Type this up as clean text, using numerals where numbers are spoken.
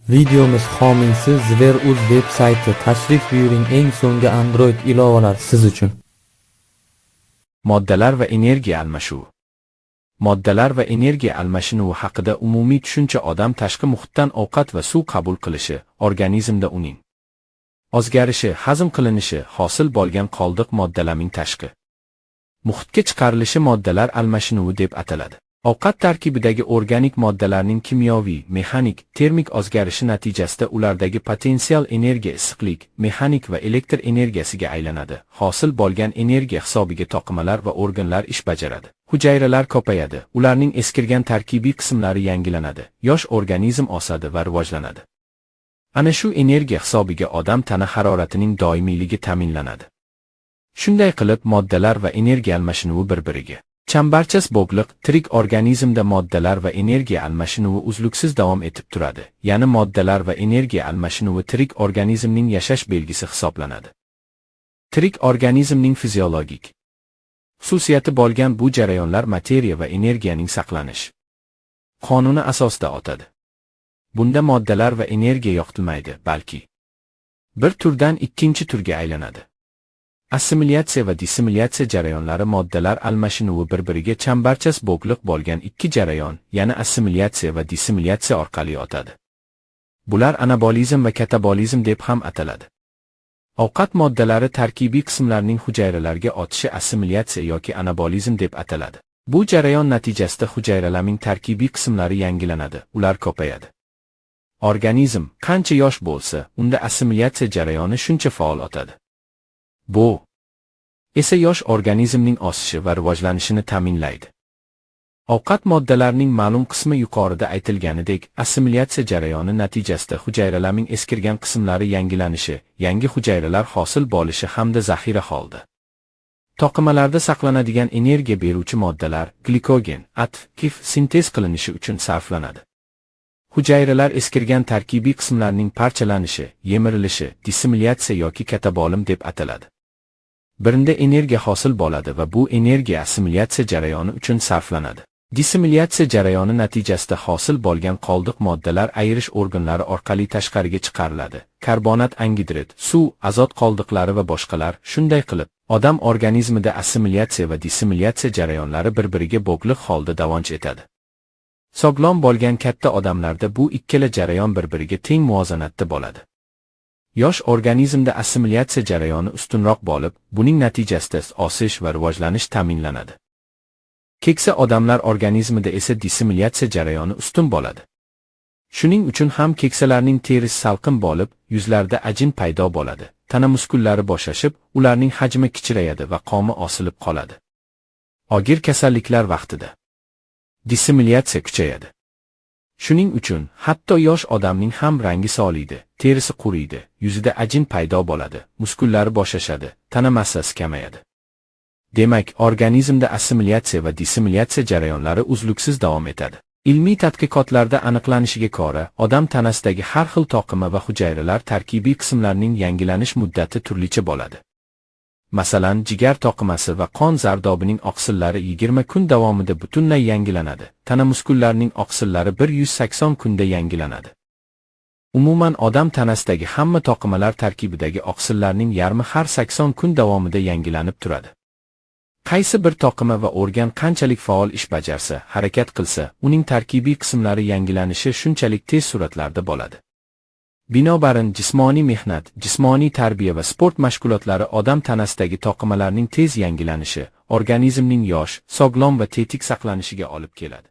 Videomiz homiysi Zver.uz web sayti. Tashrif buyuring, eng so'nggi Android ilovalar siz uchun. Moddalar va energiya almashuvi. Moddalar va energiya almashinuvi haqida umumiy tushuncha odam tashqi muhitdan ovqat va suv qabul qilishi, organizmda uning o'zgarishi, hazm qilinishi, hosil bo'lgan qoldiq moddalarning tashqi muhitga chiqarilishi moddalar almashinuvi deb ataladi. Ovqat tarkibidagi organik moddalarning kimyoviy, mexanik, termik o'zgarishi natijasida ulardagi potensial energiya issiqlik, mexanik va elektr energiyasiga aylanadi. Hosil bo'lgan energiya hisobiga to'qimalar va organlar ish bajaradi. Hujayralar ko'payadi, ularning eskirgan tarkibiy qismlari yangilanadi, yosh organizm o'sadi va rivojlanadi. Ana shu energiya hisobiga odam tana haroratining doimiyligi ta'minlanadi. Shunday qilib, moddalar va energiya almashinuvi bir-biriga chambarchas bog'liq. Tirik organizmda moddalar va energiya almashinuvi uzluksiz davom etib turadi. Ya'ni moddalar va energiya almashinuvi tirik organizmning yashash belgisi hisoblanadi. Tirik organizmning fiziologik xususiyati bo'lgan bu jarayonlar materiya va energiyaning saqlanish qonuni asosida o'tadi. Bunda moddalar va energiya yo'qotilmaydi, balki bir turdan ikkinchi turga aylanadi. Assimilyatsiya va dissimilyatsiya jarayonlari moddalar almashinuvi bir-biriga chambarchas bog'liq bo'lgan ikki jarayon, ya'ni assimilyatsiya va dissimilyatsiya orqali o'tadi. Bular anabolizm va katabolizm deb ham ataladi. Ovqat moddalari tarkibiy qismlarning hujayralarga o'tishi assimilyatsiya yoki anabolizm deb ataladi. Bu jarayon natijasida hujayralarning tarkibiy qismlari yangilanadi, ular ko'payadi. Organizm qancha yosh bo'lsa, unda assimilyatsiya jarayoni shuncha faol o'tadi. Bu esa yosh organizmning o'sishi va rivojlanishini ta'minlaydi. Ovqat moddalarining ma'lum qismi yuqorida aytilganidek assimilyatsiya jarayoni natijasida hujayralarning eskirgan qismlari yangilanishi, yangi hujayralar hosil bo'lishi hamda zaxira holda to'qimalarda saqlanadigan energiya beruvchi moddalar, glikogen, ATF sintez qilinishi uchun sarflanadi. Hujayralar eskirgan tarkibiy qismlarning parchalanishi, yemirilishi, dissimilyatsiya yoki katabolim deb ataladi. Birinde energiya hosil bo'ladi va bu energiya assimilyatsiya jarayoni uchun sarflanadi. Dissimilyatsiya jarayoni natijasida hosil bo'lgan qoldiq moddalar ayirish organlari orqali tashqariga chiqariladi. Karbonat, angidrid, suv, azot qoldiqlari va boshqalar. Shunday qilib, odam organizmida assimilyatsiya va dissimilyatsiya jarayonlari bir-biriga bog'liq holda davom etadi. Sog'lom bo'lgan katta odamlarda bu ikkala jarayon bir-biriga teng muvozanatda bo'ladi. Yosh organizmda assimilyatsiya jarayoni ustunroq bo'lib, buning natijasida o'sish va rivojlanish ta'minlanadi. Keksa odamlar organizmida esa dissimilyatsiya jarayoni ustun bo'ladi. Shuning uchun ham keksalarning terisi salqin bo'lib, yuzlarida ajin paydo bo'ladi, tana muskullari bo'shashib, ularning hajmi kichrayadi va qomi osilib qoladi. Og'ir kasalliklar vaqtida dissimilyatsiya kuchayadi. Shuning uchun hatto yosh odamning ham rangi soliydi, terisi quriydi, yuzida ajin paydo bo'ladi, muskullari bo'shashadi, tana massasi kamayadi. Demak, organizmda assimilyatsiya va dissimilyatsiya jarayonlari uzluksiz davom etadi. Ilmiy tadqiqotlarda aniqlanishiga ko'ra, odam tanasidagi har xil to'qima va hujayralar tarkibiy qismlarining yangilanish muddati turlicha bo'ladi. Masalan, jigar to'qimasi va qon zardobining oqsillari 20 kun davomida butunlay yangilanadi. Tana muskullarining oqsillari 180 kunda yangilanadi. Umuman odam tanasidagi hamma to'qimalar tarkibidagi oqsillarning yarmi har 80 kun davomida yangilanib turadi. Qaysi bir to'qima va organ qanchalik faol ish bajarsa, harakat qilsa, uning tarkibiy qismlari yangilanishi shunchalik tez sur'atlarda bo'ladi. Binobarin jismoniy mehnat, jismoniy tarbiya va sport mashg'ulotlari odam tanasidagi to'qimalarning tez yangilanishi, organizmning yosh, sog'lom va tetik saqlanishiga olib keladi.